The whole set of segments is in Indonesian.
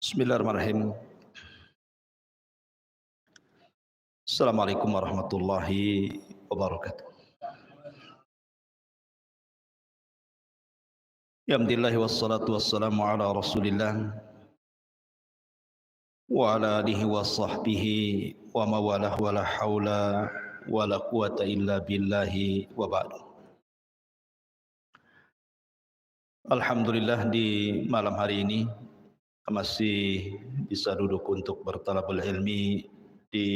Bismillahirrahmanirrahim. Assalamualaikum warahmatullahi wabarakatuh. Ya Alhamdulillah wassalatu wassalamu ala Rasulillah wa ala alihi wa sahbihi wa mawalah wa la haula wa la quwata illa billahi wa ba'du. Alhamdulillah di malam hari ini masih bisa duduk untuk bertalabul ilmi di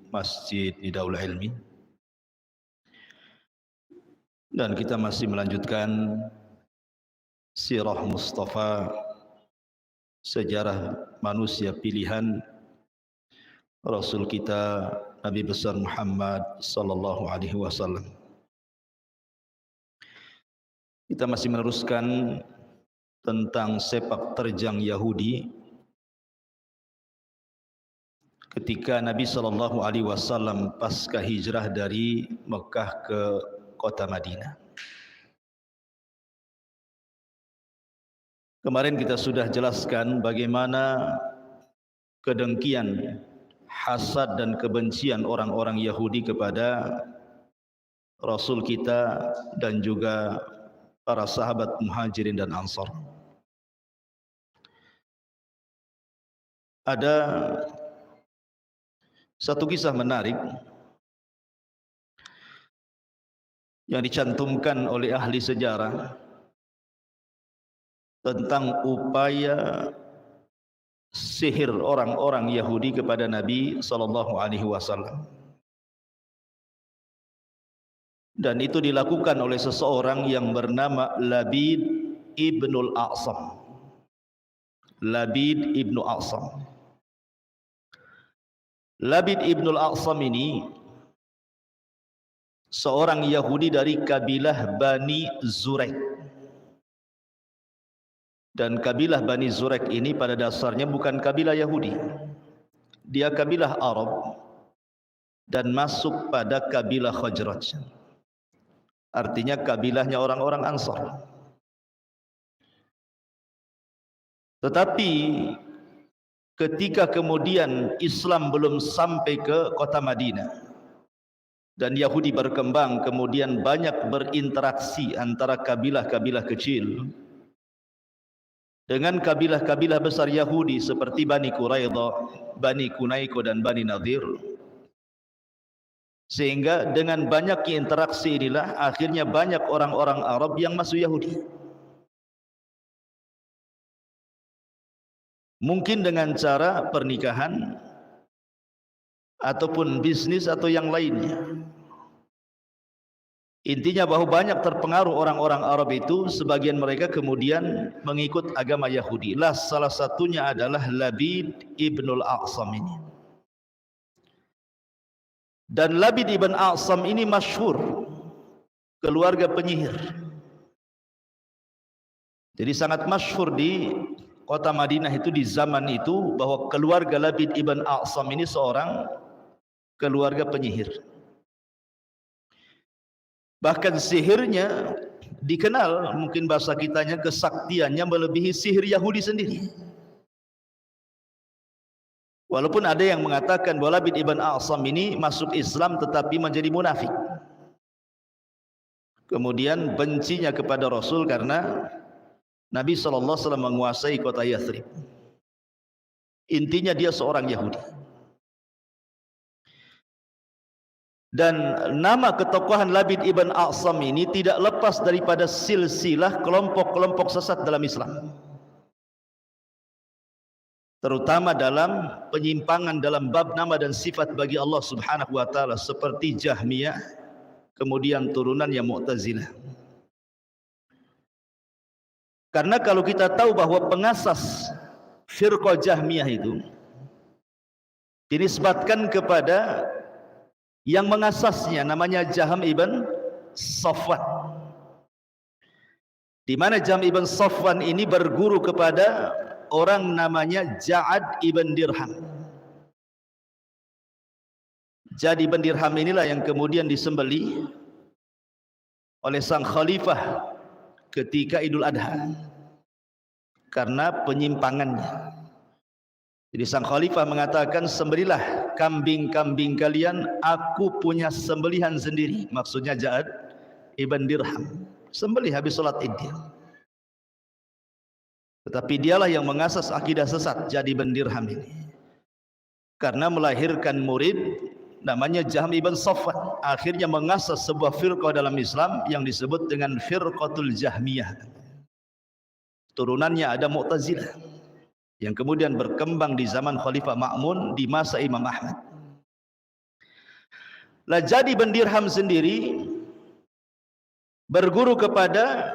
Masjid Nidaul Ilmi, dan kita masih melanjutkan sirah Mustafa, sejarah manusia pilihan Rasul kita Nabi besar Muhammad sallallahu alaihi wasallam. Kita masih meneruskan tentang sepak terjang Yahudi ketika Nabi sallallahu alaihi wasallam pasca hijrah dari Mekah ke kota Madinah. Kemarin kita sudah jelaskan bagaimana kedengkian, hasad dan kebencian orang-orang Yahudi kepada Rasul kita dan juga para sahabat Muhajirin dan Ansar. Ada satu kisah menarik yang dicantumkan oleh ahli sejarah tentang upaya sihir orang-orang Yahudi kepada Nabi sallallahu alaihi wasallam. Dan itu dilakukan oleh seseorang yang bernama Labid ibnul A'sam. Labid ibnu A'sam. Labid ibnul A'sam ini seorang Yahudi dari kabilah Bani Zurek. Dan kabilah Bani Zurek ini pada dasarnya bukan kabilah Yahudi. Dia kabilah Arab dan masuk pada kabilah Khazraj. Artinya kabilahnya orang-orang Ansar. Tetapi ketika kemudian Islam belum sampai ke kota Madinah dan Yahudi berkembang, kemudian banyak berinteraksi antara kabilah-kabilah kecil dengan kabilah-kabilah besar Yahudi seperti Bani Quraidah, Bani Kunaiko dan Bani Nadir. Sehingga dengan banyaknya interaksi inilah akhirnya banyak orang-orang Arab yang masuk Yahudi. Mungkin dengan cara pernikahan ataupun bisnis atau yang lainnya. Intinya bahwa banyak terpengaruh orang-orang Arab itu, sebagian mereka kemudian mengikut agama Yahudi. Lah salah satunya adalah Labid ibnul A'sam ini. Dan Labid ibn A'sam ini masyhur keluarga penyihir. Jadi sangat masyhur di kota Madinah itu di zaman itu bahwa keluarga Labid ibn A'sam ini seorang keluarga penyihir. Bahkan sihirnya dikenal, mungkin bahasa kitanya kesaktiannya melebihi sihir Yahudi sendiri. Walaupun ada yang mengatakan bahwa Labid ibn A'sam ini masuk Islam tetapi menjadi munafik. Kemudian bencinya kepada Rasul karena Nabi SAW menguasai kota Yathrib. Intinya dia seorang Yahudi. Dan nama ketokohan Labid ibn A'sam ini tidak lepas daripada silsilah kelompok-kelompok sesat dalam Islam. Terutama dalam penyimpangan dalam bab nama dan sifat bagi Allah Subhanahu wa taala seperti Jahmiyah, kemudian turunannya Mu'tazilah. Karena kalau kita tahu bahwa pengasas firqah Jahmiyah itu dinisbatkan kepada yang mengasasnya, namanya Jahm ibn Safwan. Di mana Jahm ibn Safwan ini berguru kepada orang namanya Ja'ad ibn Dirham. Ja'ad ibn Dirham inilah yang kemudian disembelih oleh sang khalifah ketika Idul Adha karena penyimpangannya. Jadi sang khalifah mengatakan, sembelilah kambing-kambing kalian, aku punya sembelihan sendiri. Maksudnya Ja'ad ibn Dirham. Sembelih habis sholat id dia. Tetapi dialah yang mengasas akidah sesat Ja'ad ibn Dirham ini. Karena melahirkan murid namanya Jahm ibn Safwan. Akhirnya mengasas sebuah firqah dalam Islam yang disebut dengan Firqatul Jahmiyah. Turunannya ada Mu'tazilah yang kemudian berkembang di zaman Khalifah Ma'mun di masa Imam Ahmad. Lah Ja'ad ibn Dirham sendiri berguru kepada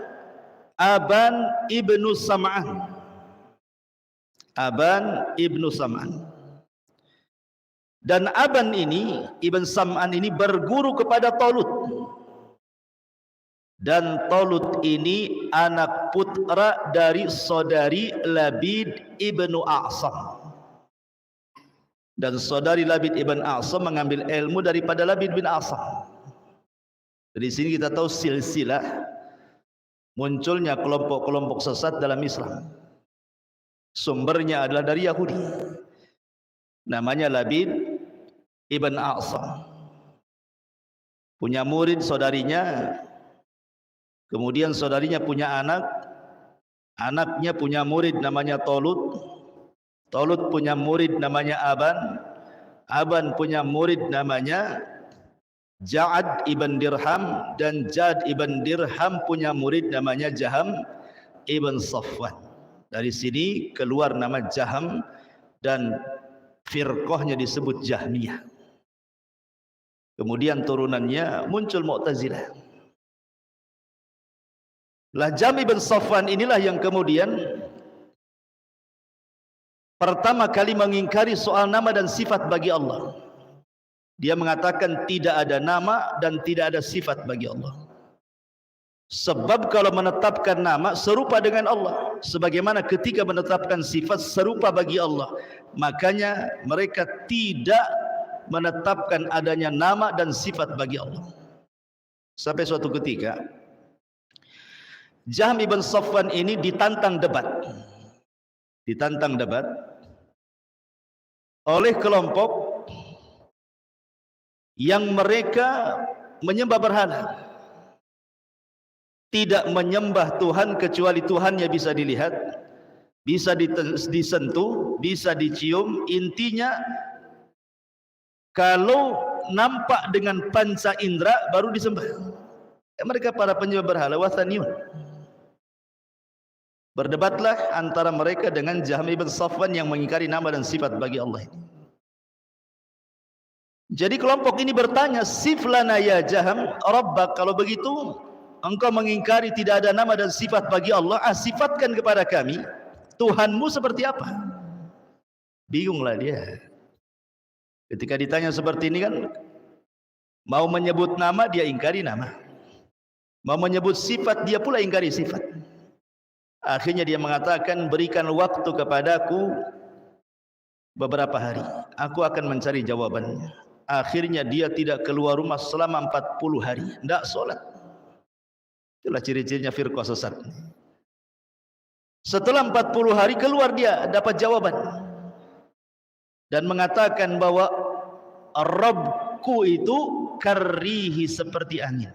Aban ibnu Sam'an. Aban ibnu Sam'an. Dan Aban ini, Ibn Sam'an ini berguru kepada Talut. Dan Talut ini anak putra dari saudari Labid ibnu A'sam. Dan saudari Labid ibn A'sam mengambil ilmu daripada Labid bin A'sam. Dari sini kita tahu silsilah munculnya kelompok-kelompok sesat dalam Islam. Sumbernya adalah dari Yahudi. Namanya Labid ibn A'sam. Punya murid saudarinya. Kemudian saudarinya punya anak, anaknya punya murid namanya Talut, Talut punya murid namanya Aban, Aban punya murid namanya Ja'ad ibn Dirham, dan Ja'ad ibn Dirham punya murid namanya Jahm ibn Safwan. Dari sini keluar nama Jahm dan firqahnya disebut Jahmiyah. Kemudian turunannya muncul Mu'tazilah. Lah Jahm ibn Safwan inilah yang kemudian pertama kali mengingkari soal nama dan sifat bagi Allah. Dia mengatakan tidak ada nama dan tidak ada sifat bagi Allah. Sebab kalau menetapkan nama serupa dengan Allah, sebagaimana ketika menetapkan sifat serupa bagi Allah, makanya mereka tidak menetapkan adanya nama dan sifat bagi Allah. Sampai suatu ketika Jahm ibn Safwan ini ditantang debat oleh kelompok yang mereka menyembah berhala, tidak menyembah Tuhan kecuali Tuhannya bisa dilihat, bisa disentuh, bisa dicium. Intinya kalau nampak dengan panca indera baru disembah. Mereka para penyembah berhala, wathaniyun. Berdebatlah antara mereka dengan Jahm ibn Safwan yang mengingkari nama dan sifat bagi Allah ini. Jadi kelompok ini bertanya, siflana ya Jahm rabbak, kalau begitu engkau mengingkari tidak ada nama dan sifat bagi Allah, sifatkan kepada kami Tuhanmu seperti apa. Bingunglah dia ketika ditanya seperti ini kan. Mau menyebut nama dia ingkari nama, mau menyebut sifat dia pula ingkari sifat. Akhirnya dia mengatakan, berikan waktu kepadaku beberapa hari, aku akan mencari jawabannya. Akhirnya dia tidak keluar rumah selama 40 hari, tidak sholat. Itulah ciri-cirinya firqah sesat. Setelah 40 hari keluar dia dapat jawaban dan mengatakan bahwa Rabbku itu karihi seperti angin.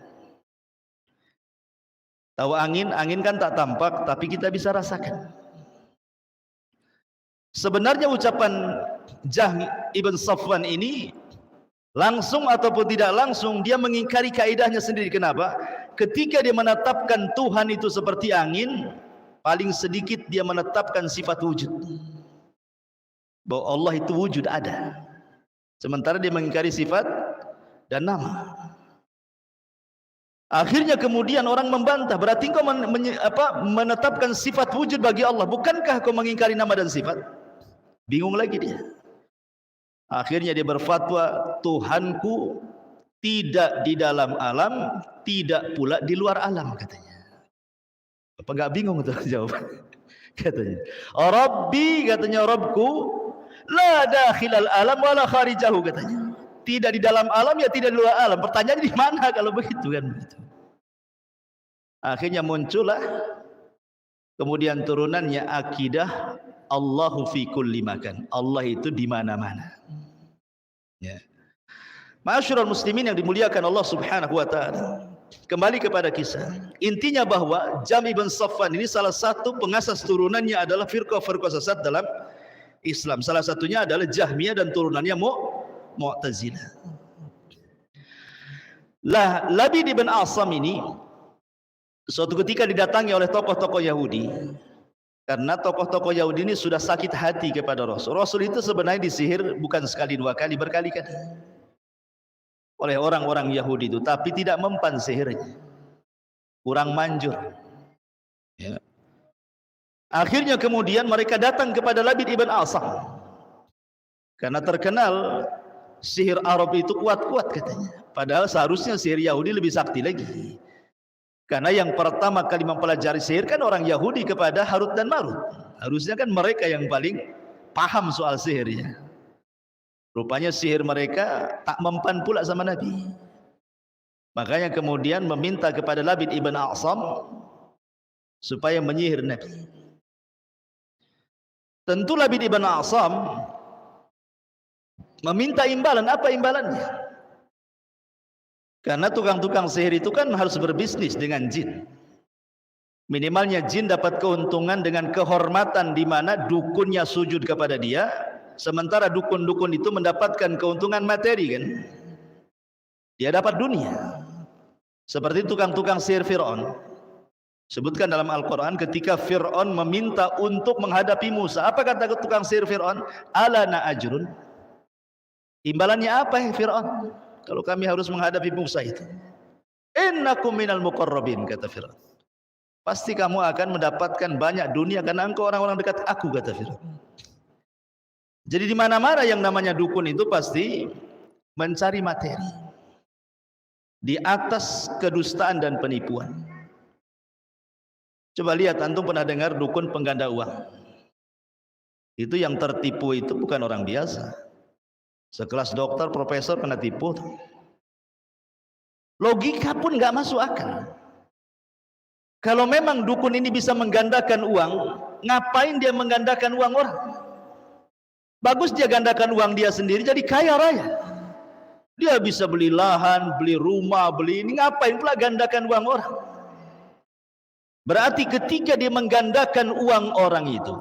Tahu angin? Angin kan tak tampak, tapi kita bisa rasakan. Sebenarnya ucapan Jahm ibn Safwan ini langsung ataupun tidak langsung dia mengingkari kaidahnya sendiri. Kenapa? Ketika dia menetapkan Tuhan itu seperti angin, paling sedikit dia menetapkan sifat wujud, bahwa Allah itu wujud, ada. Sementara dia mengingkari sifat dan nama. Akhirnya kemudian orang membantah, berarti kau menetapkan sifat wujud bagi Allah, bukankah kau mengingkari nama dan sifat? Bingung lagi dia. Akhirnya dia berfatwa, Tuhanku tidak di dalam alam, tidak pula di luar alam, katanya. Apa enggak bingung tuh jawaban? Katanya, Rabbi, katanya Rabbku, la dakhilal alam wala kharijahu, katanya. Tidak di dalam alam, ya tidak di luar alam. Pertanyaannya di mana kalau begitu kan begitu. Akhirnya muncullah kemudian turunannya akidah Allahu fi kulli makan. Allah itu di mana-mana. Ya. Ma'asyiral muslimin yang dimuliakan Allah Subhanahu wa taala. Kembali kepada kisah. Intinya bahwa Jam ibn Safwan ini salah satu pengasas turunannya adalah firqah-firqah sesat dalam Islam. Salah satunya adalah Jahmiyah dan turunannya Mu'tazilah. Lah, Labid ibn Asam ini suatu ketika didatangi oleh tokoh-tokoh Yahudi. Karena tokoh-tokoh Yahudi ini sudah sakit hati kepada Rasul. Rasul itu sebenarnya disihir bukan sekali dua kali, berkali-kali oleh orang-orang Yahudi itu, tapi tidak mempan sihirnya, kurang manjur. Ya. Akhirnya kemudian mereka datang kepada Labid ibn Asam karena terkenal sihir Arab itu kuat-kuat katanya. Padahal seharusnya sihir Yahudi lebih sakti lagi. Karena yang pertama kali mempelajari sihir kan orang Yahudi kepada Harut dan Marut. Harusnya kan mereka yang paling paham soal sihirnya. Rupanya sihir mereka tak mempan pula sama Nabi. Makanya kemudian meminta kepada Labid ibn Asam supaya menyihir Nabi. Tentu Labid ibn Asam meminta imbalan. Apa imbalannya? Karena tukang-tukang sihir itu kan harus berbisnis dengan jin. Minimalnya jin dapat keuntungan dengan kehormatan di mana dukunnya sujud kepada dia, sementara dukun-dukun itu mendapatkan keuntungan materi kan. Dia dapat dunia. Seperti tukang-tukang sihir Fir'aun. Sebutkan dalam Al-Quran ketika Fir'aun meminta untuk menghadapi Musa. Apa kata tukang sihir Fir'aun? Alana ajrun. Imbalannya apa ya Fir'aun? Kalau kami harus menghadapi Musa itu. Innakum minal muqarrabin, kata Fir'aun. Pasti kamu akan mendapatkan banyak dunia karena engkau orang-orang dekat aku, kata Fir'aun. Jadi di mana-mana yang namanya dukun itu pasti mencari materi. Di atas kedustaan dan penipuan. Coba lihat, antum pernah dengar dukun pengganda uang? Itu yang tertipu itu bukan orang biasa. Sekelas dokter, profesor kena tipu. Logika pun nggak masuk akal. Kalau memang dukun ini bisa menggandakan uang, ngapain dia menggandakan uang orang? Bagus dia gandakan uang dia sendiri jadi kaya raya. Dia bisa beli lahan, beli rumah, beli ini, ngapain pula gandakan uang orang? Berarti ketika dia menggandakan uang orang itu,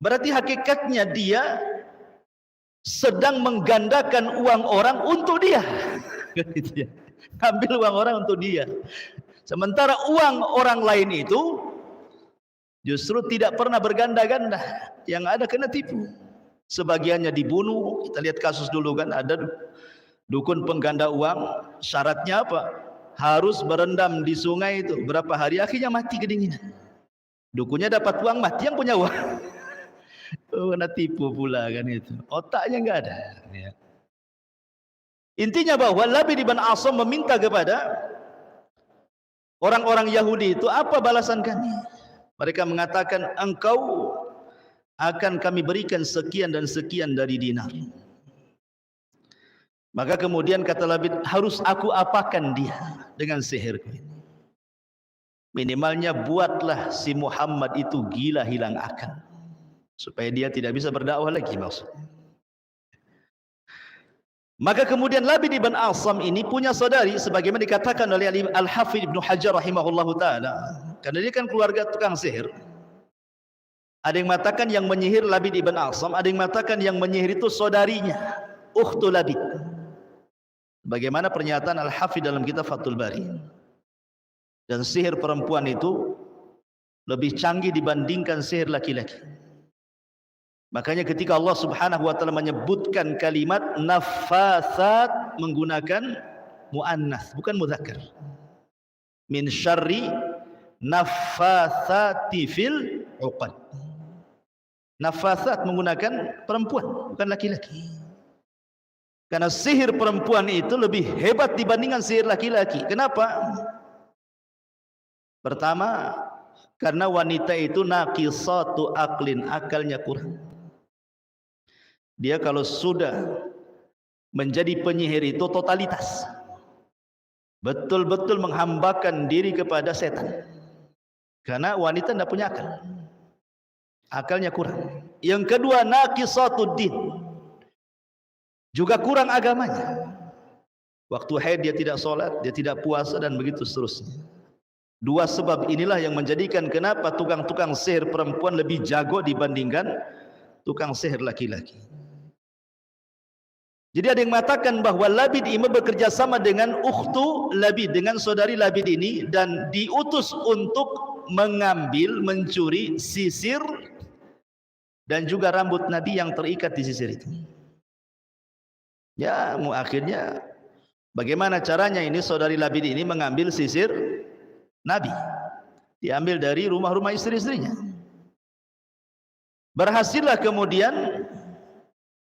berarti hakikatnya dia sedang menggandakan uang orang untuk dia. Ambil uang orang untuk dia. Sementara uang orang lain itu justru tidak pernah berganda-ganda. Yang ada kena tipu. Sebagiannya dibunuh. Kita lihat kasus dulu kan, ada dukun pengganda uang. Syaratnya apa? Harus berendam di sungai itu berapa hari, akhirnya mati kedinginan. Dukunnya dapat uang, mati yang punya uang. Kena tipu pula kan itu. Otaknya enggak ada. Ya. Intinya bahwa Labid ibn Asam meminta kepada orang-orang Yahudi itu, apa balasan kami? Mereka mengatakan, engkau akan kami berikan sekian dan sekian dari dinar. Maka kemudian kata Labid, harus aku apakan dia dengan sihirku ini? Minimalnya buatlah si Muhammad itu gila hilang akal. Supaya dia tidak bisa berdakwah lagi maksudnya. Maka kemudian Labid ibn Asam ini punya saudari sebagaimana dikatakan oleh Al-Hafidh Ibnu Hajar rahimahullahu taala. Karena dia kan keluarga tukang sihir. Ada yang mengatakan yang menyihir Labid ibn Asam, ada yang mengatakan yang menyihir itu saudarinya, ukhtu Labid. Bagaimana pernyataan Al-Hafidh dalam kitab Fathul Bari. Dan sihir perempuan itu lebih canggih dibandingkan sihir laki-laki. Makanya ketika Allah Subhanahu wa taala menyebutkan kalimat naffatsat menggunakan muannats bukan mudzakkar. Min syarri naffatsati fil 'uqad. Naffatsat menggunakan perempuan bukan laki-laki. Karena sihir perempuan itu lebih hebat dibandingkan sihir laki-laki. Kenapa? Pertama, karena wanita itu naqisatu aqlin, akalnya kurang. Dia kalau sudah menjadi penyihir itu totalitas. Betul-betul menghambakan diri kepada setan. Karena wanita tidak punya akal. akalnya kurang. Yang kedua, naqisatuddin, juga kurang agamanya. Waktu haid dia tidak sholat, dia tidak puasa, dan begitu seterusnya. Dua sebab inilah yang menjadikan kenapa tukang-tukang sihir perempuan lebih jago dibandingkan tukang sihir laki-laki. Jadi ada yang mengatakan bahwa Labid ini bekerja sama dengan ukhtu Labid, dengan saudari Labid ini, dan diutus untuk mengambil, mencuri sisir dan juga rambut Nabi yang terikat di sisir itu. Ya, akhirnya bagaimana caranya ini saudari Labid ini mengambil sisir Nabi? Diambil dari rumah-rumah istri-istrinya. Berhasillah kemudian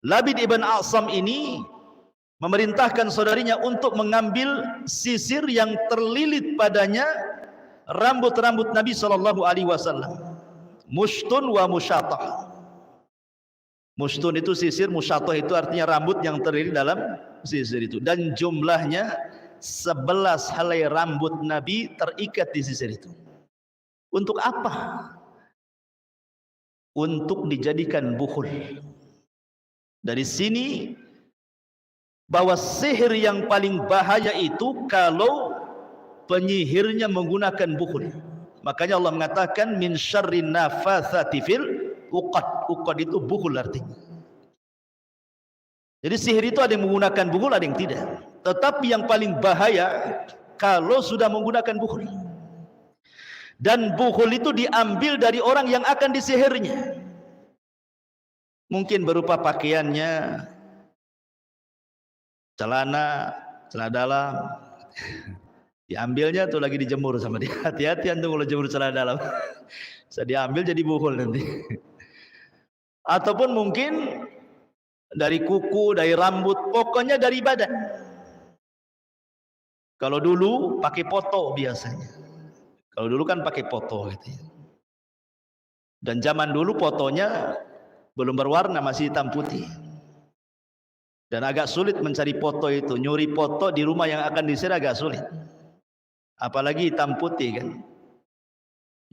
Labid ibn A'sam ini memerintahkan saudarinya untuk mengambil sisir yang terlilit padanya rambut-rambut Nabi sallallahu alaihi wasallam. Mushtun wa musyatah. Mushtun itu sisir, musyatah itu artinya rambut yang terlilit dalam sisir itu. Dan jumlahnya 11 helai rambut Nabi terikat di sisir itu. Untuk apa? Untuk dijadikan bukhul. Dari sini bahwa sihir yang paling bahaya itu kalau penyihirnya menggunakan bukhul. Makanya Allah mengatakan min syarrin nafatsati fil uqad. Uqad itu bukhul artinya. Jadi sihir itu ada yang menggunakan bukhul, ada yang tidak. Tetapi yang paling bahaya kalau sudah menggunakan bukhul. Dan bukhul itu diambil dari orang yang akan disihirnya. Mungkin berupa pakaiannya, celana dalam. Diambilnya tuh lagi dijemur sama dia. Hati-hati antum kalau jemur celana dalam. Bisa diambil jadi bukhul nanti. Ataupun mungkin dari kuku, dari rambut, pokoknya dari badan. Kalau dulu pakai poto biasanya. Kalau dulu kan pakai poto gitu ya. Dan zaman dulu fotonya belum berwarna, masih hitam putih. Dan agak sulit mencari foto itu. Nyuri foto di rumah yang akan disihir agak sulit. Apalagi hitam putih kan.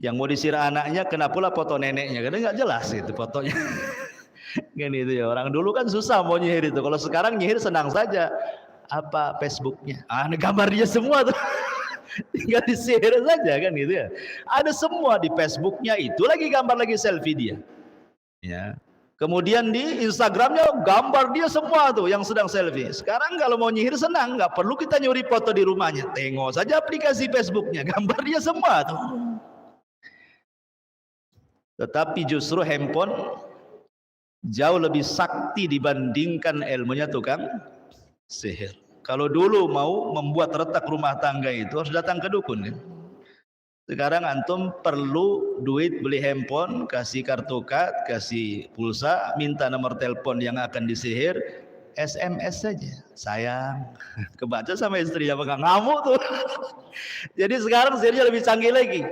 Yang mau disihir anaknya kena pula foto neneknya. Karena nggak jelas itu fotonya. Kan itu ya. Orang dulu kan susah mau nyihir itu. Kalau sekarang nyihir senang saja. Apa Facebooknya? Ada gambar dia semua tuh. Tinggal disihir saja kan gitu ya. Ada semua di Facebooknya, itu lagi gambar lagi selfie dia. Ya. Kemudian di Instagramnya gambar dia semua tuh yang sedang selfie. Sekarang kalau mau nyihir senang, nggak perlu kita nyuri foto di rumahnya. Tengok saja aplikasi Facebooknya, gambar dia semua tuh. Tetapi justru handphone jauh lebih sakti dibandingkan ilmunya tukang sihir. Kalau dulu mau membuat retak rumah tangga itu harus datang ke dukun kan? Sekarang antum perlu duit beli handphone, kasih kartu kad, kasih pulsa, minta nomor telepon yang akan disihir, SMS saja. Sayang, kebaca sama istrinya bakal ngamuk tuh. Jadi sekarang sihirnya lebih canggih lagi.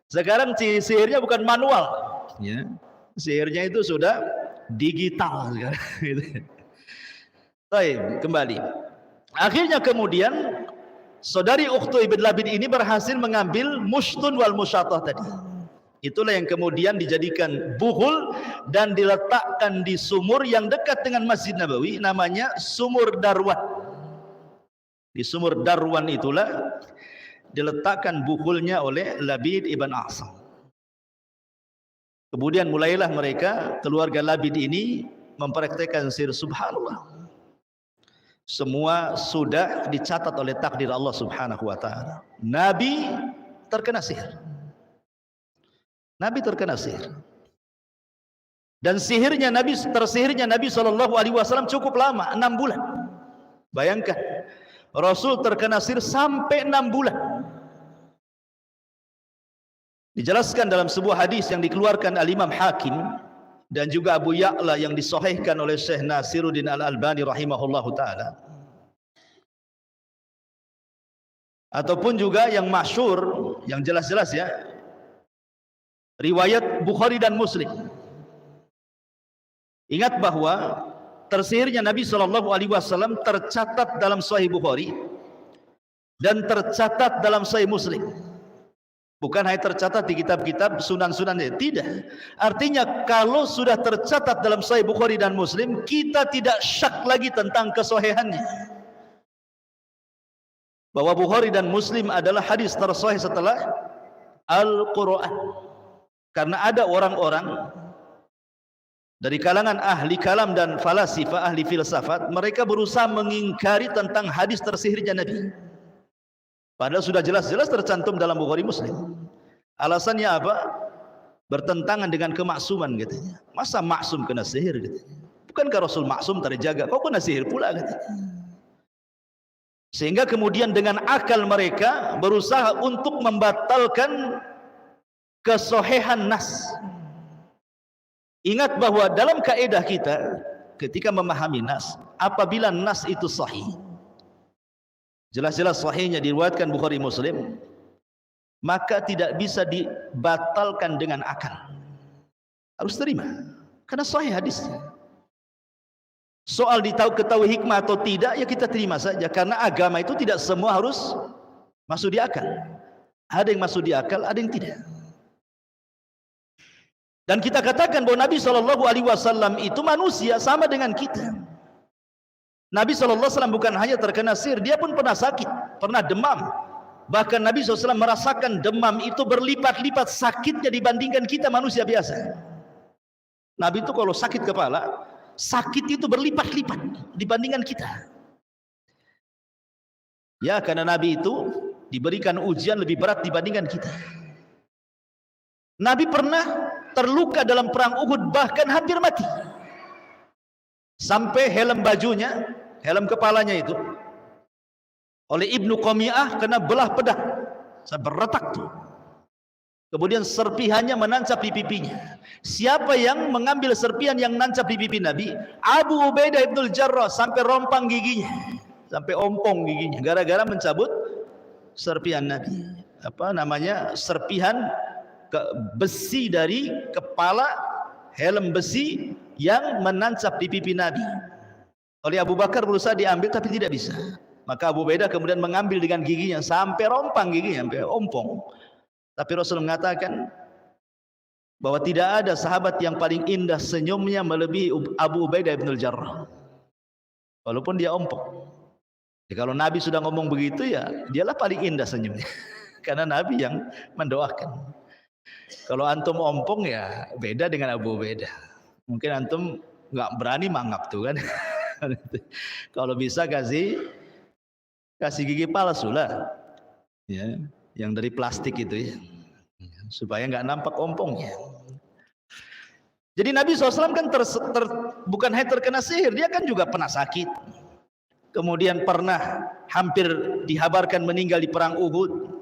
Sekarang sihirnya bukan manual, ya. Sihirnya itu sudah digital. Baik, kembali. Akhirnya kemudian saudari Ukhtu ibn Labid ini berhasil mengambil mushtun wal musyatah tadi. Itulah yang kemudian dijadikan bukhul dan diletakkan di sumur yang dekat dengan Masjid Nabawi, namanya Sumur Darwan. Di Sumur Darwan itulah diletakkan bukhulnya oleh Labid ibn A'sam. Kemudian mulailah mereka, keluarga Labid ini mempraktekkan sihir. Subhanallah. Semua sudah dicatat oleh takdir Allah Subhanahu wa ta'ala. Nabi terkena sihir. Nabi terkena sihir. Dan tersihirnya Nabi SAW cukup lama, 6 bulan. Bayangkan, Rasul terkena sihir sampai 6 bulan. Dijelaskan dalam sebuah hadis yang dikeluarkan Al-Imam Hakim dan juga Abu Ya'la yang disahihkan oleh Syekh Nasiruddin Al-Albani rahimahullahu ta'ala, ataupun juga yang masyhur, yang jelas-jelas ya, riwayat Bukhari dan Muslim. Ingat bahwa tersihirnya Nabi SAW tercatat dalam Sahih Bukhari dan tercatat dalam Sahih Muslim. Bukan hanya tercatat di kitab-kitab sunan-sunan, tidak. Artinya kalau sudah tercatat dalam Sahih Bukhari dan Muslim, kita tidak syak lagi tentang kesohihannya. Bahwa Bukhari dan Muslim adalah hadis tersahih setelah Al-Quran. Karena ada orang-orang dari kalangan ahli kalam dan falasifah, ahli filsafat, mereka berusaha mengingkari tentang hadis tersihirnya Nabi. Padahal sudah jelas-jelas tercantum dalam Bukhari Muslim. Alasannya apa? Bertentangan dengan kemaksuman katanya. Masa maksum kena sihir katanya? Bukankah Rasul maksum terjaga? Kau kena sihir pula katanya. Sehingga kemudian dengan akal mereka berusaha untuk membatalkan kesohihan nas. Ingat bahwa dalam kaidah kita ketika memahami nas, apabila nas itu sahih, jelas-jelas sahihnya diriwayatkan Bukhari Muslim, maka tidak bisa dibatalkan dengan akal. Harus terima karena sahih hadisnya. Soal ketahui hikmah atau tidak, ya kita terima saja, karena agama itu tidak semua harus masuk di akal. Ada yang masuk di akal, ada yang tidak. Dan kita katakan bahwa Nabi SAW itu manusia sama dengan kita. Nabi SAW bukan hanya terkena sihir, dia pun pernah sakit, pernah demam. Bahkan Nabi SAW merasakan demam itu berlipat-lipat sakitnya dibandingkan kita manusia biasa. Nabi itu kalau sakit kepala, sakit itu berlipat-lipat dibandingkan kita. Ya, karena Nabi itu diberikan ujian lebih berat dibandingkan kita. Nabi pernah terluka dalam perang Uhud, bahkan hampir mati. Sampai helm bajunya, helm kepalanya itu oleh Ibnu Qami'ah kena belah pedang sampai retak tuh. Kemudian serpihannya menancap di pipinya. Siapa yang mengambil serpihan yang nancap di pipi Nabi? Abu Ubaidah ibnul Jarrah, sampai rompang giginya, sampai ompong giginya, gara-gara mencabut serpihan Nabi. Apa namanya? Serpihan besi dari kepala, helm besi yang menancap di pipi Nabi. Oleh Abu Bakar berusaha diambil tapi tidak bisa. Maka Abu Ubaidah kemudian mengambil dengan giginya sampai rompang giginya, sampai ompong. Tapi Rasul mengatakan bahwa tidak ada sahabat yang paling indah senyumnya melebihi Abu Ubaidah ibnul Jarrah, walaupun dia ompong. Jadi kalau Nabi sudah ngomong begitu, ya dialah paling indah senyumnya. Karena Nabi yang mendoakan. Kalau antum ompong, ya beda dengan Abu Ubaidah. Mungkin antum nggak berani mangap tuh kan. Kalau bisa kasih gigi palsu lah, ya, yang dari plastik itu ya, supaya nggak nampak ompongnya. Jadi Nabi SAW kan bukan hanya terkena sihir, dia kan juga pernah sakit. Kemudian pernah hampir dihabarkan meninggal di perang Uhud.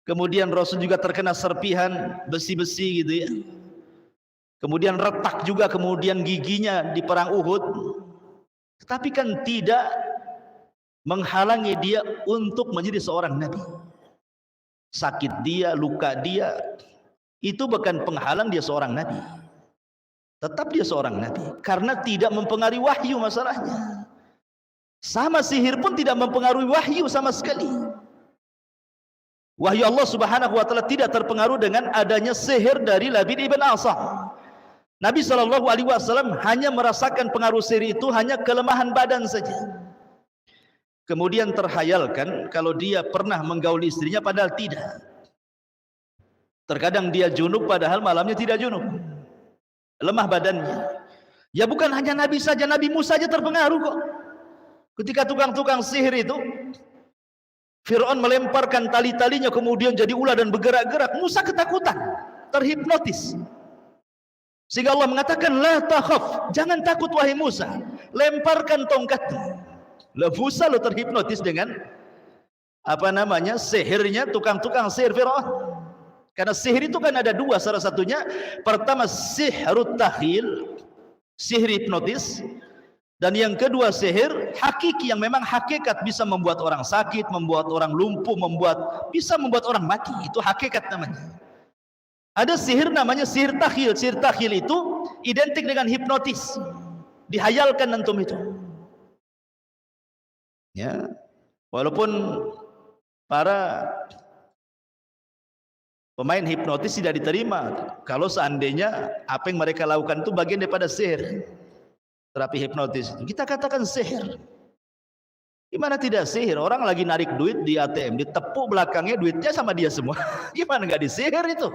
Kemudian Rasul juga terkena serpihan besi-besi gitu ya. Kemudian retak juga kemudian giginya di perang Uhud. Tetapi kan tidak menghalangi dia untuk menjadi seorang nabi. Sakit dia, luka dia, itu bukan penghalang dia seorang nabi. Tetap dia seorang nabi karena tidak mempengaruhi wahyu masalahnya. Sama sihir pun tidak mempengaruhi wahyu sama sekali. Wahyu Allah Subhanahu wa taala tidak terpengaruh dengan adanya sihir dari Labid ibn Asam. Nabi SAW hanya merasakan pengaruh sihir itu hanya kelemahan badan saja. Kemudian terhayalkan kalau dia pernah menggauli istrinya, padahal tidak. Terkadang dia junub padahal malamnya tidak junub. Lemah badannya. Ya bukan hanya Nabi saja, Nabi Musa saja terpengaruh kok. Ketika tukang-tukang sihir itu, Fir'aun melemparkan tali-talinya kemudian jadi ular dan bergerak-gerak, Musa ketakutan, terhipnotis. Sehingga Allah mengatakan, la takhaf, jangan takut wahai Musa, lemparkan tongkatmu. Lah Musa lo terhipnotis dengan apa namanya? Sihirnya tukang-tukang sihir Fir'aun. Karena sihir itu kan ada dua, salah satunya pertama sihrut takhil, sihir hipnotis. Dan yang kedua sihir hakiki yang memang hakikat bisa membuat orang sakit, membuat orang lumpuh, bisa membuat orang mati. Itu hakikat namanya. Ada sihir namanya sihir takhil. Sihir takhil itu identik dengan hipnotis. Dihayalkan antum itu. Ya. Walaupun para Pemain hipnotis tidak diterima kalau seandainya apa yang mereka lakukan itu bagian daripada sihir. Terapi hipnotis kita katakan sihir. Gimana tidak sihir? Orang lagi narik duit di ATM, ditepuk belakangnya duitnya sama dia semua. Gimana nggak disihir itu?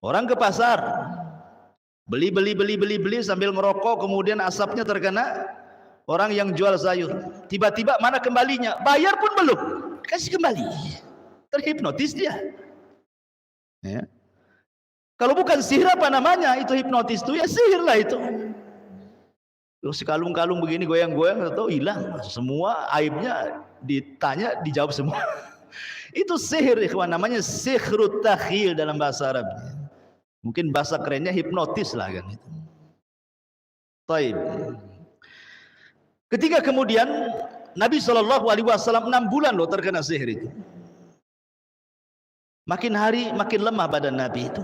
Orang ke pasar, beli sambil merokok, kemudian asapnya terkena orang yang jual sayur. Tiba-tiba mana kembalinya? Bayar pun belum, kasih kembali. Terhipnotis dia. Ya. Kalau bukan sihir apa namanya? Itu hipnotis itu ya sihir lah itu. Terus sekalung-kalung begini goyang-goyang atau hilang, semua aibnya ditanya dijawab semua. Itu sihir, ikhwan, namanya sihrut takhyil dalam bahasa Arab. Mungkin bahasa kerennya hipnotis lah kan itu. Taib. Ketika kemudian Nabi SAW 6 bulan loh terkena sihir itu. Makin hari makin lemah badan Nabi itu.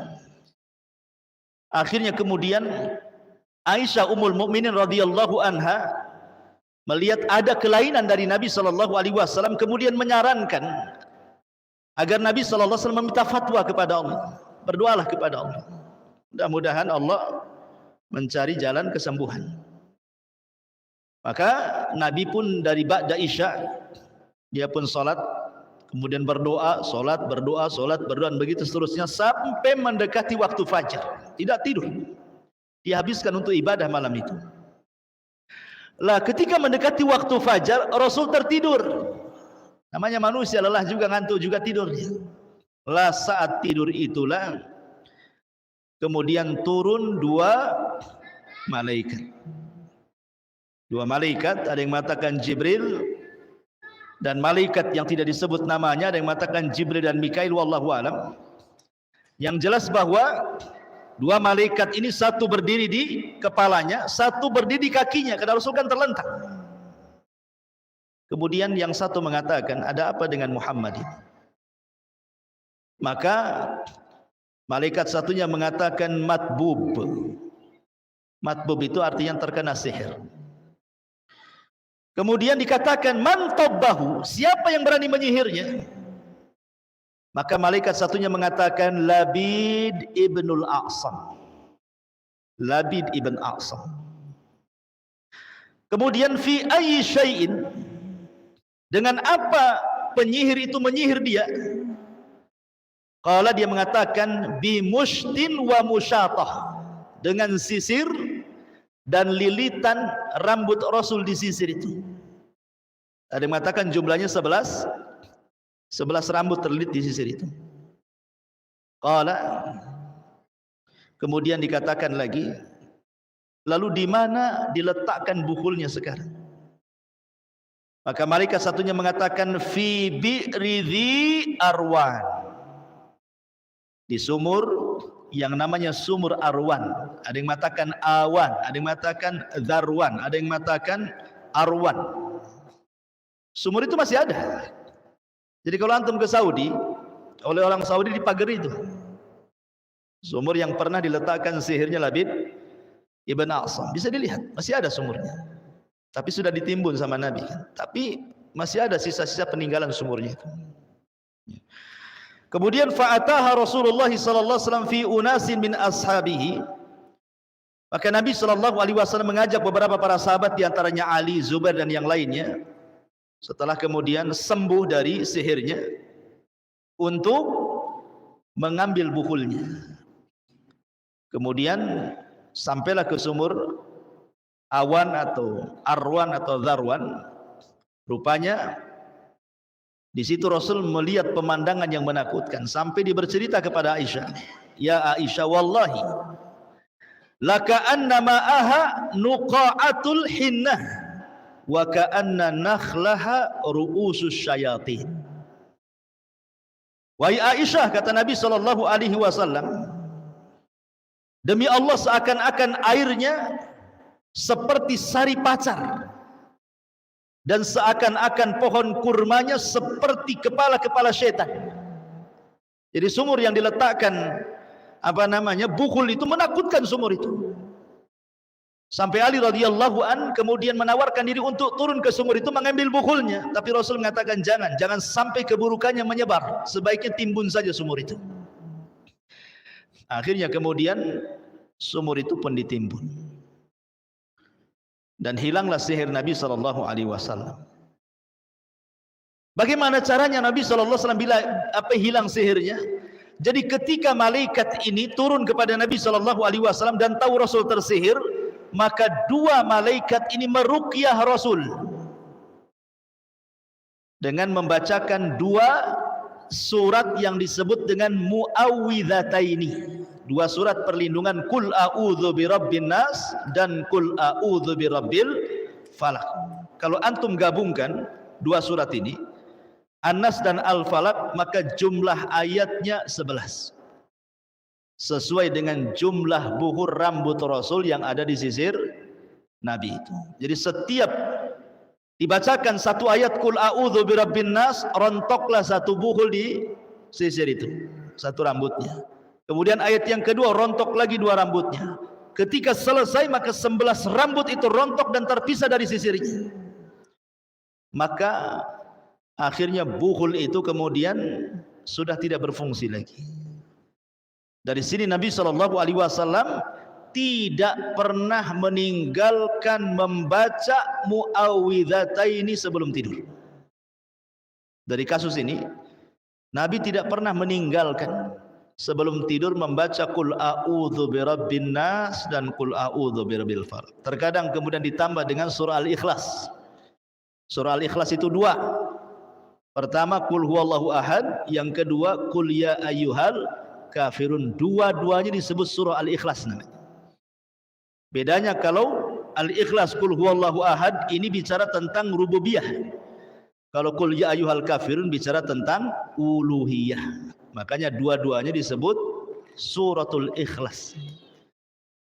Akhirnya kemudian Aisyah Ummul Mukminin radhiyallahu anha melihat ada kelainan dari Nabi SAW, kemudian menyarankan agar Nabi SAW meminta fatwa kepada Allah. Berdoalah kepada Allah. Mudah-mudahan Allah mencari jalan kesembuhan. Maka Nabi pun dari ba'da Isya dia pun salat, kemudian berdoa, salat, berdoa, dan begitu seterusnya sampai mendekati waktu fajar. Tidak tidur. Dihabiskan untuk ibadah malam itu. Lah ketika mendekati waktu fajar, Rasul tertidur. Namanya manusia, lelah juga, ngantuk juga tidurnya. Lah saat tidur itulah kemudian turun dua malaikat. Dua malaikat, ada yang mengatakan Jibril dan malaikat yang tidak disebut namanya, ada yang mengatakan Jibril dan Mikail, wallahu alam. Yang jelas bahwa dua malaikat ini satu berdiri di kepalanya, satu berdiri di kakinya, karena Rasul kan terlentang. Kemudian yang satu mengatakan, ada apa dengan Muhammad ini? Maka malaikat satunya mengatakan matbub. Matbub itu artinya terkena sihir. Kemudian dikatakan man tabbahu, siapa yang berani menyihirnya? Maka malaikat satunya mengatakan Labid ibnul A'sam. Labid ibn A'sam. Kemudian fi ayyi syai'in, dengan apa penyihir itu menyihir dia? Qala, dia mengatakan bi mushtin wa musyatah, dengan sisir dan lilitan rambut Rasul di sisir itu. Ada yang mengatakan jumlahnya 11 rambut terlilit di sisir itu. Qala, kemudian dikatakan lagi, lalu di mana diletakkan bukulnya sekarang? Maka malaikat satunya mengatakan fi bi'ridhi arwan, di sumur yang namanya sumur Arwan. Ada yang mengatakan Awan, ada yang mengatakan Zarwan, ada yang mengatakan Arwan. Sumur itu masih ada. Jadi kalau antum ke Saudi, oleh orang Saudi dipagari itu sumur yang pernah diletakkan sihirnya Labid ibn A'sam, bisa dilihat masih ada sumurnya, tapi sudah ditimbun sama Nabi, tapi masih ada sisa-sisa peninggalan sumurnya itu. Kemudian fa'ataha Rasulullah sallallahu alaihi wasallam fi unasin min ashabihi. Maka Nabi sallallahu alaihi wasallam mengajak beberapa para sahabat, di antaranya Ali, Zubair dan yang lainnya, setelah kemudian sembuh dari sihirnya, untuk mengambil bukulnya. Kemudian sampailah ke sumur Awan atau Arwan atau Zarwan. Rupanya di situ Rasul melihat pemandangan yang menakutkan, sampai dia bercerita kepada Aisyah, ya Aisyah, wallahi laka anna ma'aha nuqa'atul hinnah wa ka'anna nakhlaha ru'usus syayatin. Wahai Aisyah, kata Nabi sallallahu alaihi wasallam, demi Allah seakan-akan airnya seperti sari pacar, dan seakan-akan pohon kurmanya seperti kepala-kepala setan. Jadi sumur yang diletakkan bukul itu menakutkan sumur itu. Sampai Ali radhiyallahu an kemudian menawarkan diri untuk turun ke sumur itu mengambil bukhulnya, tapi Rasul mengatakan jangan sampai keburukannya menyebar, sebaiknya timbun saja sumur itu. Akhirnya kemudian sumur itu pun ditimbun dan hilanglah sihir Nabi sallallahu alaihi wasallam. Bagaimana caranya Nabi sallallahu alaihi wasallam bila hilang sihirnya? Jadi ketika malaikat ini turun kepada Nabi sallallahu alaihi wasallam dan tahu Rasul tersihir, maka dua malaikat ini meruqyah Rasul dengan membacakan dua surat yang disebut dengan muawwidhataini, dua surat perlindungan, Qul a'udzu birabbin nas dan Qul a'udzu birabbil falaq. Kalau antum gabungkan dua surat ini, An-Nas dan Al-Falaq, maka jumlah ayatnya 11, sesuai dengan jumlah buhur rambut Rasul yang ada di sisir Nabi itu. Jadi setiap dibacakan satu ayat Qul a'udzu birabbin nas, rontoklah satu buhul di sisir itu, satu rambutnya. Kemudian ayat yang kedua, rontok lagi dua rambutnya. Ketika selesai maka 11 rambut itu rontok dan terpisah dari sisirnya. Maka akhirnya buhul itu kemudian sudah tidak berfungsi lagi. Dari sini Nabi sallallahu alaihi wasallam tidak pernah meninggalkan membaca muawwidhataini sebelum tidur. Dari kasus ini Nabi tidak pernah meninggalkan sebelum tidur membaca Qul a'udzu birabbin nas dan Qul a'udzu birabbil falaq. Terkadang kemudian ditambah dengan surah Al-Ikhlas. Surah Al-Ikhlas itu dua. Pertama Qul huwallahu ahad, yang kedua Qul ya ayyuhal kafirun. Dua-duanya disebut surah Al-Ikhlas namanya. Bedanya kalau Al-Ikhlas Qul huwallahu ahad ini bicara tentang rububiyah. Kalau Qul ya ayyuhal kafirun bicara tentang uluhiyah. Makanya dua-duanya disebut suratul Ikhlas.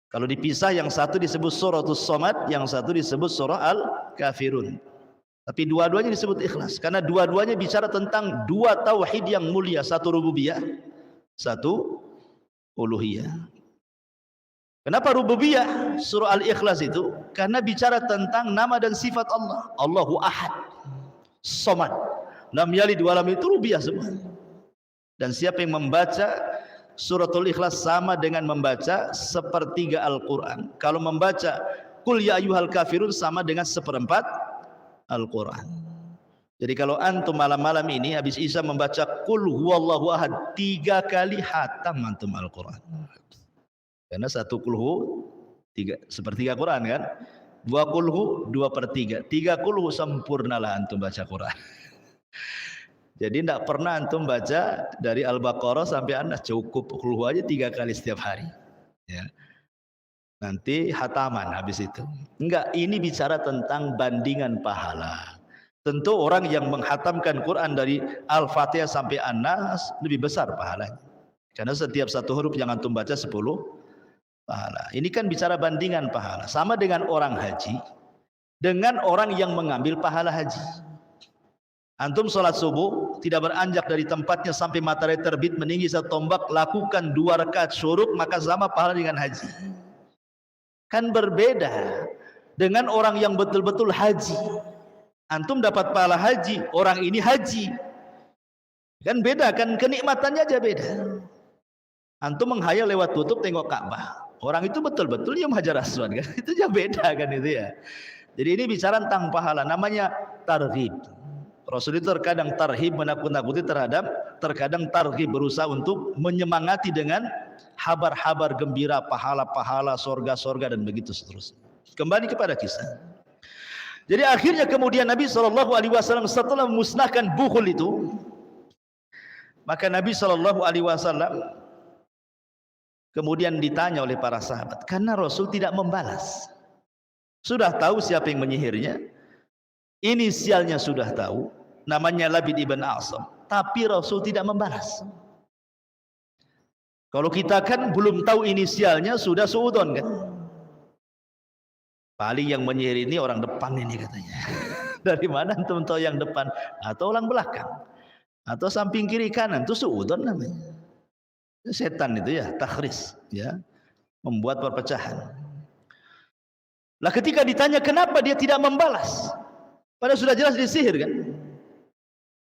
Kalau dipisah, yang satu disebut suratul Somad, yang satu disebut surah Al-Kafirun. Tapi dua-duanya disebut ikhlas karena dua-duanya bicara tentang dua tauhid yang mulia, satu rububiyah, satu uluhiyah. Kenapa rububiyah surah Al-Ikhlas itu? Karena bicara tentang nama dan sifat Allah. Allahu Ahad, Somad, lam yalid wa lam yulad, itu rububiyah semua. Dan siapa yang membaca suratul Ikhlas sama dengan membaca sepertiga Al-Quran. Kalau membaca Qul ya ayyuhal kafirun sama dengan seperempat Al-Quran. Jadi kalau antum malam-malam ini habis Isya membaca Qul huwallahu ahad 3 kali, hatam antum Al-Quran. Karena satu kulhu sepertiga Quran kan, dua kulhu 2/3, 3 kulhu sempurnalah antum baca Quran. Jadi tidak pernah antum baca dari Al-Baqarah sampai An-Nas, cukup kulhu aja 3 kali setiap hari ya. Nanti hataman habis itu. Enggak, ini bicara tentang bandingan pahala. Tentu orang yang menghatamkan Quran dari Al-Fatihah sampai An-Nas lebih besar pahalanya. Karena setiap satu huruf yang antum baca 10 pahala. Ini kan bicara bandingan pahala. Sama dengan orang haji dengan orang yang mengambil pahala haji. Antum sholat subuh tidak beranjak dari tempatnya sampai matahari terbit meninggi satu tombak, lakukan 2 rakaat syuruk, maka sama pahala dengan haji. Kan berbeda dengan orang yang betul-betul haji. Antum dapat pahala haji, orang ini haji. Kan beda kan, kenikmatannya aja beda. Antum menghayal lewat tutup tengok Ka'bah. Orang itu betul-betul nyium Hajar Aswad kan. Itu aja beda kan itu ya. Jadi ini bicara tentang pahala, namanya targhib. Rasul itu terkadang tarhib menakut-nakuti terkadang targhib berusaha untuk menyemangati dengan habar-habar gembira, pahala-pahala, sorga-sorga dan begitu seterusnya. Kembali kepada kisah. Jadi akhirnya kemudian Nabi SAW setelah memusnahkan bukhul itu, maka Nabi SAW kemudian ditanya oleh para sahabat, karena Rasul tidak membalas. Sudah tahu siapa yang menyihirnya, inisialnya sudah tahu, namanya Labid ibn A'sam, tapi Rasul tidak membalas. Kalau kita kan belum tahu inisialnya sudah suudon kan. Paling yang menyihir ini orang depan ini katanya. Dari mana antum tahu yang depan? Atau orang belakang? Atau samping kiri kanan? Itu suudon namanya. Setan itu ya, takhris ya, membuat perpecahan. Lah ketika ditanya kenapa dia tidak membalas, padahal sudah jelas disihir kan?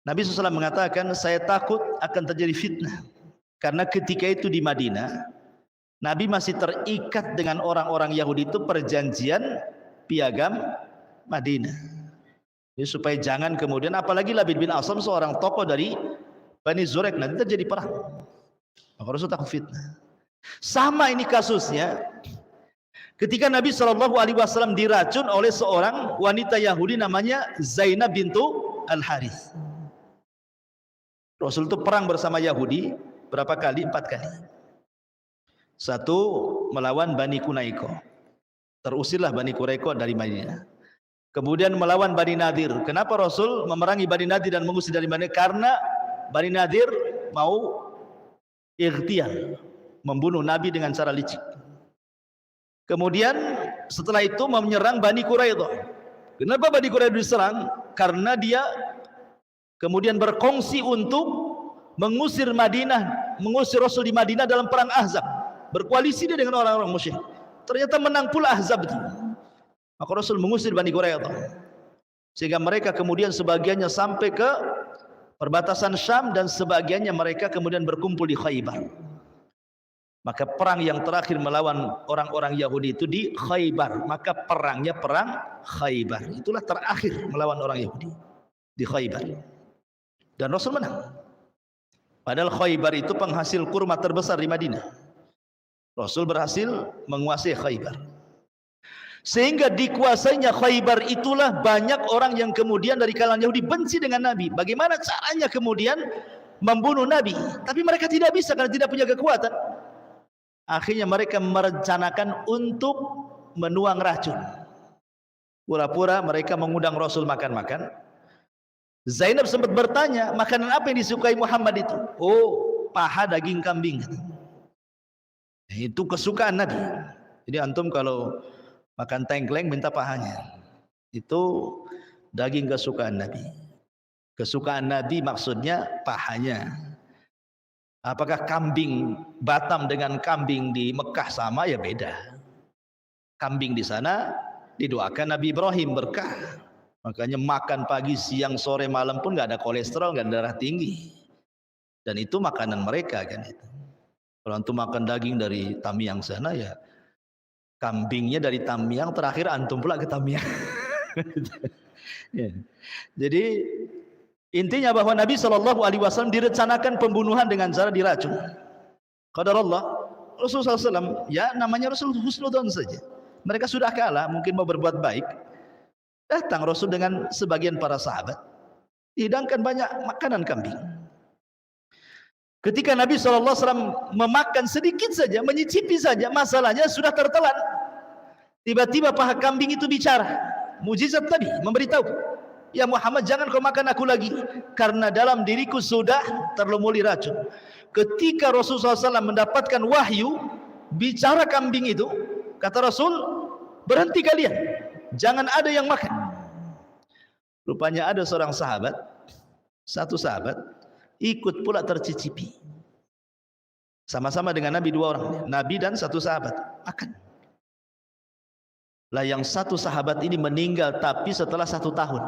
Nabi SAW mengatakan, saya takut akan terjadi fitnah. Karena ketika itu di Madinah, Nabi masih terikat dengan orang-orang Yahudi itu perjanjian piagam Madinah. Jadi supaya jangan kemudian, apalagi Labid bin Asam seorang tokoh dari Bani Zurek, nanti terjadi perang. Maka Rasul takut fitnah. Sama ini kasusnya ketika Nabi SAW diracun oleh seorang wanita Yahudi namanya Zainab bintu Al-Harith. Rasul itu perang bersama Yahudi berapa kali? 4 kali. Satu, melawan Bani Kunaiko. Terusirlah Bani Kunaiko dari Madinah. Kemudian melawan Bani Nadir. Kenapa Rasul memerangi Bani Nadir dan mengusir dari Madinah? Karena Bani Nadir mau ightial, membunuh Nabi dengan cara licik. Kemudian setelah itu menyerang Bani Quraidah. Kenapa Bani Quraidah diserang? Karena dia kemudian berkongsi untuk mengusir Madinah, mengusir Rasul di Madinah dalam perang Ahzab. Berkoalisi dia dengan orang-orang musyrik. Ternyata menang pula Ahzab itu. Maka Rasul mengusir Bani Quraidah. Sehingga mereka kemudian sebagiannya sampai ke perbatasan Syam dan sebagiannya mereka kemudian berkumpul di Khaybar. Maka perang yang terakhir melawan orang-orang Yahudi itu di Khaybar. Maka perangnya perang Khaybar. Itulah terakhir melawan orang Yahudi di Khaybar. Dan Rasul menang. Padahal Khaybar itu penghasil kurma terbesar di Madinah. Rasul berhasil menguasai Khaybar. Sehingga dikuasainya Khaybar itulah banyak orang yang kemudian dari kalangan Yahudi benci dengan Nabi. Bagaimana caranya kemudian membunuh Nabi? Tapi mereka tidak bisa karena tidak punya kekuatan. Akhirnya mereka merencanakan untuk menuang racun. Pura-pura mereka mengundang Rasul makan-makan. Zainab sempat bertanya, makanan apa yang disukai Muhammad itu? Oh, paha daging kambing. Itu kesukaan Nabi. Jadi antum kalau makan tengkleng minta pahanya. Itu daging kesukaan Nabi. Kesukaan Nabi maksudnya pahanya. Apakah kambing Batam dengan kambing di Mekah sama? Ya beda. Kambing di sana didoakan Nabi Ibrahim berkah. Makanya makan pagi, siang, sore, malam pun nggak ada kolesterol, nggak ada darah tinggi. Dan itu makanan mereka kan itu. Kalau antum makan daging dari Tamiang sana ya kambingnya dari Tamiang, terakhir antum pula ke Tamiang. Ya. Jadi intinya bahwa Nabi SAW direncanakan pembunuhan dengan cara diracun. Qadarullah, Rasulullah SAW ya namanya Rasul husnudzon saja. Mereka sudah kalah, mungkin mau berbuat baik. Datang Rasul dengan sebagian para sahabat, dihidangkan banyak makanan kambing. Ketika Nabi SAW memakan sedikit saja, menyicipi saja, masalahnya sudah tertelan. Tiba-tiba paha kambing itu bicara. Mujizat tadi memberitahu, ya Muhammad, jangan kau makan aku lagi, karena dalam diriku sudah terlumuri racun. Ketika Rasulullah SAW mendapatkan wahyu, bicara kambing itu, kata Rasul, berhenti kalian, jangan ada yang makan. Rupanya ada seorang sahabat, satu sahabat, ikut pula tercicipi. Sama-sama dengan Nabi, 2 orang, Nabi dan satu sahabat makan. Lah yang satu sahabat ini meninggal, tapi setelah 1 tahun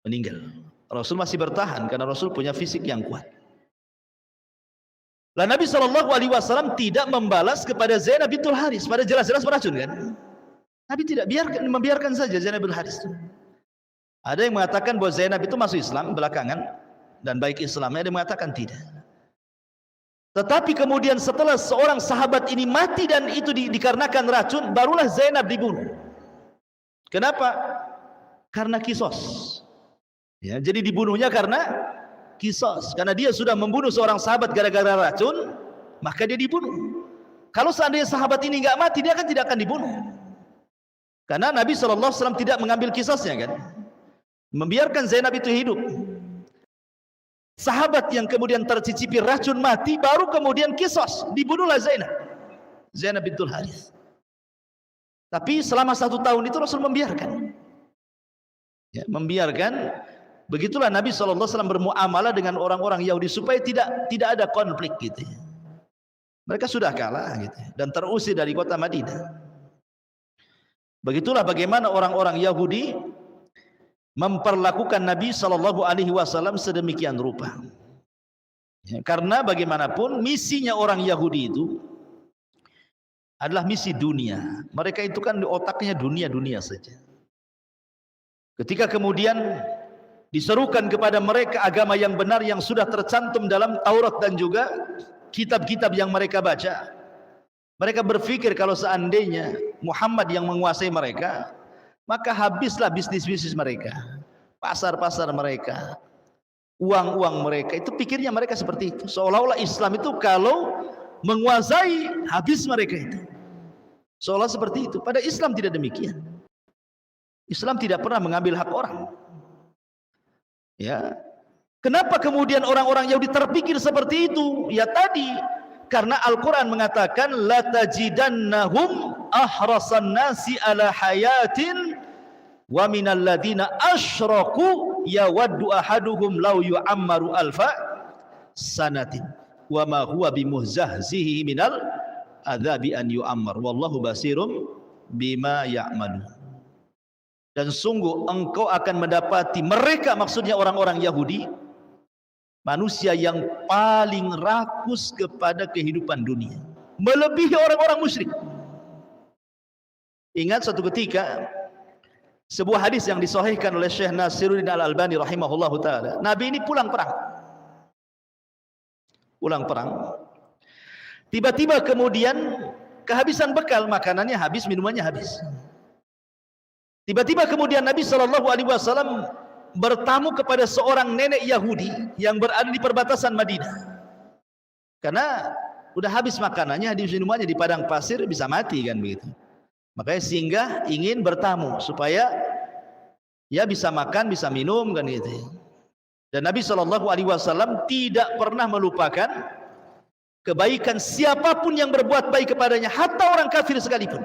meninggal. Rasul masih bertahan karena Rasul punya fisik yang kuat. Lah Nabi SAW tidak membalas kepada Zainab bintul Haris, pada jelas-jelas beracun kan. Nabi tidak membiarkan saja Zainab bintul Haris. Ada yang mengatakan bahwa Zainab itu masuk Islam belakangan, dan baik Islamnya, ada yang mengatakan tidak. Tetapi kemudian setelah seorang sahabat ini mati dan itu dikarenakan racun, barulah Zainab dibunuh. Kenapa? Karena kisos. Ya, jadi dibunuhnya karena kisos. Karena dia sudah membunuh seorang sahabat gara-gara racun, maka dia dibunuh. Kalau seandainya sahabat ini nggak mati, dia kan tidak akan dibunuh. Karena Nabi SAW tidak mengambil kisosnya kan, membiarkan Zainab itu hidup. Sahabat yang kemudian tercicipi racun mati, baru kemudian kisos, dibunuhlah Zainab bintul Harith. Tapi selama 1 tahun itu Rasul membiarkan, ya, membiarkan. Begitulah Nabi SAW bermuamalah dengan orang-orang Yahudi supaya tidak ada konflik gitu. Mereka sudah kalah gitu, dan terusir dari kota Madinah. Begitulah bagaimana orang-orang Yahudi memperlakukan Nabi SAW sedemikian rupa. Ya, karena bagaimanapun misinya orang Yahudi itu adalah misi dunia. Mereka itu kan di otaknya dunia-dunia saja. Ketika kemudian diserukan kepada mereka agama yang benar yang sudah tercantum dalam Taurat dan juga kitab-kitab yang mereka baca, mereka berpikir kalau seandainya Muhammad yang menguasai mereka, maka habislah bisnis-bisnis mereka, pasar-pasar mereka, uang-uang mereka. Itu pikirnya mereka seperti itu. Seolah-olah Islam itu kalau menguasai, habis mereka itu. Seolah seperti itu. Pada Islam tidak demikian. Islam tidak pernah mengambil hak orang. Ya. Kenapa kemudian orang-orang Yahudi terpikir seperti itu? Ya tadi, karena Al-Quran mengatakan la tajidannahum ahrasan nasi ala hayatin wa minal ladina asyraku yawaddu ahaduhum law yu'ammaru alfa sanatin wa ma huwa bimuhzahzihi minal adzabi an yu'ammar wallahu basirum bima ya'malun. Dan sungguh engkau akan mendapati mereka, maksudnya orang-orang Yahudi, manusia yang paling rakus kepada kehidupan dunia, melebihi orang-orang musyrik. Ingat suatu ketika sebuah hadis yang disahihkan oleh Syekh Nasiruddin Al-Albani rahimahullahu taala. Nabi ini pulang perang. Tiba-tiba kemudian kehabisan bekal, makanannya habis, minumannya habis. Tiba-tiba kemudian Nabi SAW bertamu kepada seorang nenek Yahudi yang berada di perbatasan Madinah. Karena udah habis makanannya, habis minumannya, di padang pasir bisa mati kan begitu. Makanya singgah ingin bertamu supaya ya bisa makan, bisa minum kan gitu. Dan Nabi SAW tidak pernah melupakan kebaikan siapapun yang berbuat baik kepadanya, hatta orang kafir sekalipun.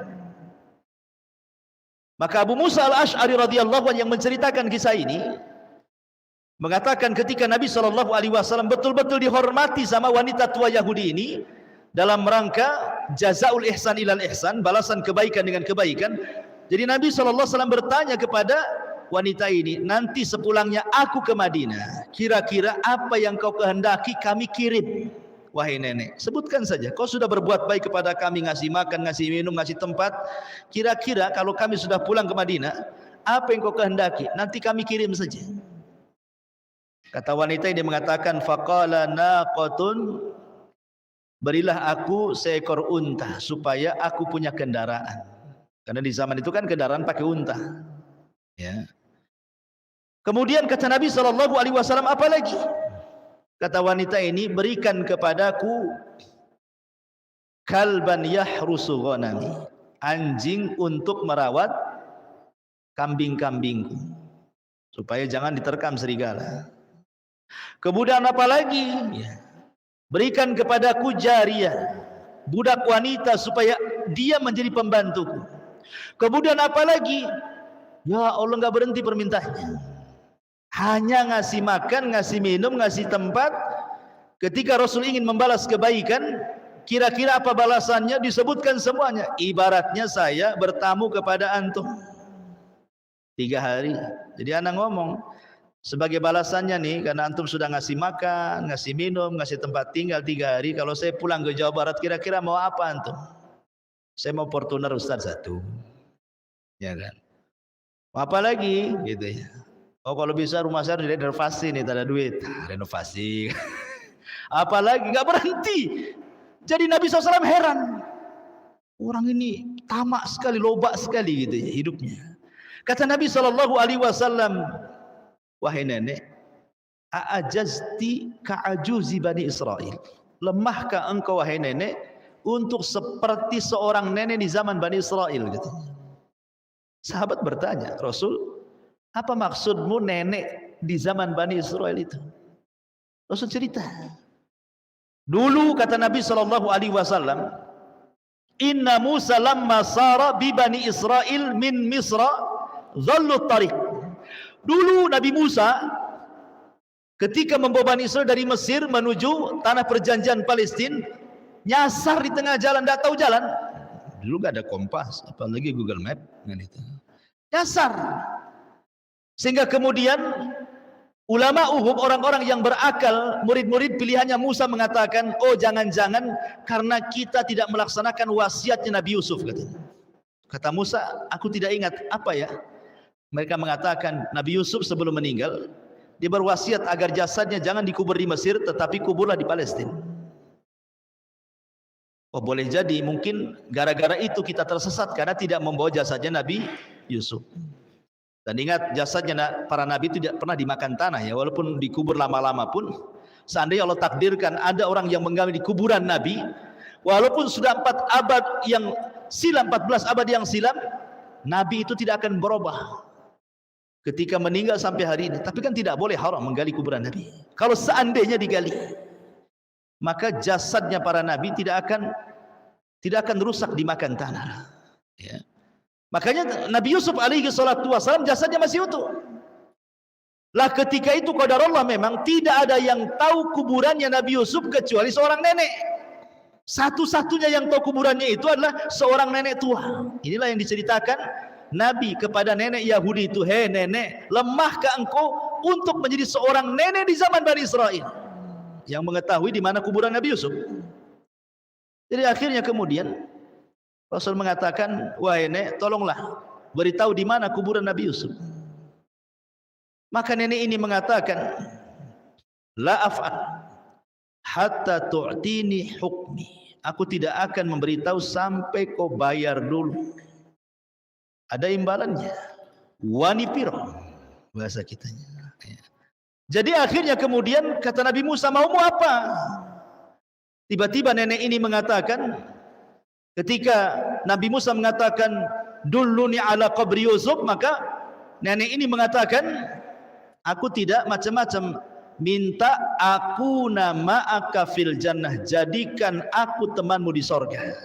Maka Abu Musa Al-Asy'ari radhiyallahu anhu yang menceritakan kisah ini mengatakan ketika Nabi SAW betul-betul dihormati sama wanita tua Yahudi ini dalam rangka jazaul ihsan ilal ihsan, balasan kebaikan dengan kebaikan. Jadi Nabi SAW bertanya kepada wanita ini, nanti sepulangnya aku ke Madinah, kira-kira apa yang kau kehendaki kami kirim. Wahai nenek, sebutkan saja, kau sudah berbuat baik kepada kami, ngasih makan, ngasih minum, ngasih tempat. Kira-kira kalau kami sudah pulang ke Madinah, apa yang kau kehendaki, nanti kami kirim saja. Kata wanita ini mengatakan, faqala naqatun, berilah aku seekor unta supaya aku punya kendaraan. Karena di zaman itu kan kendaraan pakai unta. Ya. Kemudian kata Nabi SAW, apa lagi? Kata wanita ini, berikan kepadaku kalban yahrusu ghanami, anjing untuk merawat kambing-kambingku supaya jangan diterkam serigala. Kemudian apa lagi? Ya. Berikan kepadaku jariyah, budak wanita supaya dia menjadi pembantuku. Kemudian apa lagi? Ya Allah, enggak berhenti permintaannya. Hanya ngasih makan, ngasih minum, ngasih tempat. Ketika Rasul ingin membalas kebaikan, kira-kira apa balasannya? Disebutkan semuanya. Ibaratnya saya bertamu kepada antum 3 hari. Jadi anak ngomong, sebagai balasannya nih, karena antum sudah ngasih makan, ngasih minum, ngasih tempat tinggal 3 hari, kalau saya pulang ke Jawa Barat, kira-kira mau apa antum? Saya mau Fortuner Ustaz 1. Ya kan? Mau apa lagi? Gitu ya. Oh kalau bisa rumah saya harus renovasi nih, tak ada duit. Renovasi. Apalagi nggak berhenti. Jadi Nabi SAW heran. Orang ini tamak sekali, lobak sekali gitu ya hidupnya. Kata Nabi SAW, wahai nenek, a'ajazti ka'ajuzi Bani Israel. Lemahkah engkau wahai nenek untuk seperti seorang nenek di zaman Bani Israel gitu. Sahabat bertanya, Rasul, apa maksudmu nenek di zaman Bani Israel itu? Rasul cerita. Dulu kata Nabi SAW, Inna Musa lamma sara bi Bani Israel min Misra dhallu tariq. Dulu Nabi Musa ketika membawa Bani Israel dari Mesir menuju tanah perjanjian Palestina, nyasar di tengah jalan, tidak tahu jalan. Dulu gak ada Kompas, apalagi Google Map kan itu. Nyasar. Sehingga kemudian ulama uhum, orang-orang yang berakal, murid-murid pilihannya Musa mengatakan, oh jangan-jangan karena kita tidak melaksanakan wasiatnya Nabi Yusuf, katanya. Kata Musa, aku tidak ingat apa ya. Mereka mengatakan Nabi Yusuf sebelum meninggal, dia berwasiat agar jasadnya jangan dikubur di Mesir, tetapi kuburlah di Palestina. Oh boleh jadi mungkin gara-gara itu kita tersesat karena tidak membawa jasadnya Nabi Yusuf. Dan ingat, jasadnya para nabi itu tidak pernah dimakan tanah ya, walaupun dikubur lama-lama pun. Seandainya Allah takdirkan ada orang yang menggali di kuburan nabi, walaupun sudah 4 abad yang silam, 14 abad yang silam, nabi itu tidak akan berubah ketika meninggal sampai hari ini. Tapi kan tidak boleh haram menggali kuburan nabi. Kalau seandainya digali, maka jasadnya para nabi tidak akan rusak dimakan tanah ya. Makanya Nabi Yusuf alaihi salatu wasalam jasadnya masih utuh. Lah ketika itu qadarullah, memang tidak ada yang tahu kuburannya Nabi Yusuf kecuali seorang nenek. Satu-satunya yang tahu kuburannya itu adalah seorang nenek tua. Inilah yang diceritakan Nabi kepada nenek Yahudi itu, hei nenek, lemahkah engkau untuk menjadi seorang nenek di zaman Bani Israel yang mengetahui di mana kuburan Nabi Yusuf. Jadi akhirnya kemudian Rasul mengatakan, wahai nenek, tolonglah beritahu di mana kuburan Nabi Yusuf. Maka nenek ini mengatakan, la af'al hatta tu'tini hukmi. Aku tidak akan memberitahu sampai kau bayar dulu. Ada imbalannya. Wani piro bahasa kitanya. Jadi akhirnya kemudian kata Nabi Musa, maumu apa? Tiba-tiba nenek ini mengatakan, ketika Nabi Musa mengatakan dulluni ala qabri Yusuf, maka nenek ini mengatakan, aku tidak macam-macam, minta aku nama akafil jannah, jadikan aku temanmu di sorga.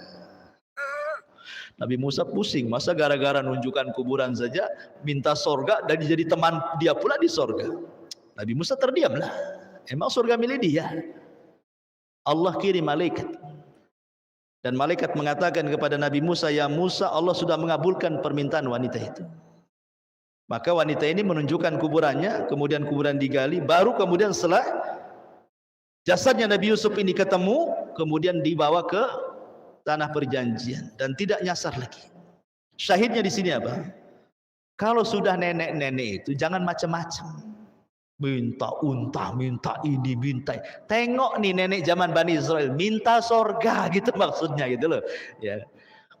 Nabi Musa pusing, masa gara-gara nunjukkan kuburan saja minta sorga dan jadi teman dia pula di sorga. Nabi Musa terdiamlah, emang sorga milik dia. Allah kirim malaikat, dan malaikat mengatakan kepada Nabi Musa, ya Musa, Allah sudah mengabulkan permintaan wanita itu. Maka wanita ini menunjukkan kuburannya, kemudian kuburan digali, baru kemudian setelah jasadnya Nabi Yusuf ini ketemu, kemudian dibawa ke tanah perjanjian dan tidak nyasar lagi. Syahidnya di sini apa? Kalau sudah nenek-nenek itu jangan macam-macam. Minta unta, minta ini, minta. Tengok nih nenek zaman Bani Israel, minta sorga gitu maksudnya gitu loh. Ya,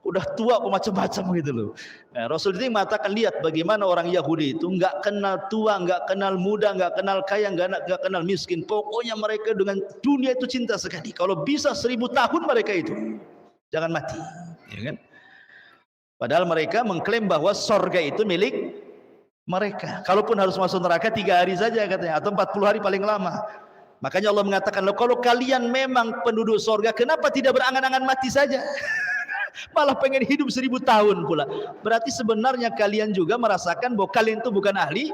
udah tua kok macam-macam gitu loh. Nah, Rasul ini mengatakan, lihat bagaimana orang Yahudi itu nggak kenal tua, nggak kenal muda, nggak kenal kaya, nggak kenal miskin. Pokoknya mereka dengan dunia itu cinta sekali. Kalau bisa 1000 tahun mereka itu jangan mati, ya kan? Padahal mereka mengklaim bahwa sorga itu milik mereka. Kalaupun harus masuk neraka 3 hari saja katanya, atau 40 hari paling lama. Makanya Allah mengatakan, kalau kalian memang penduduk sorga, kenapa tidak berangan-angan mati saja? Malah pengen hidup 1000 tahun pula. Berarti sebenarnya kalian juga merasakan bahwa kalian itu bukan ahli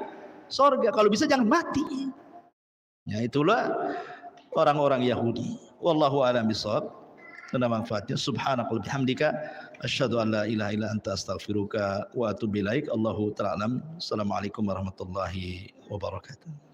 sorga. Kalau bisa jangan mati. Ya itulah orang-orang Yahudi. Wallahu a'lam bishawab. Dan manfaatnya, subhanakallahumma bihamdika asyhadu an la ilaha illa anta astaghfiruka wa atubu ilaik. Allahu ta'ala alam. Assalamualaikum warahmatullahi wabarakatuh.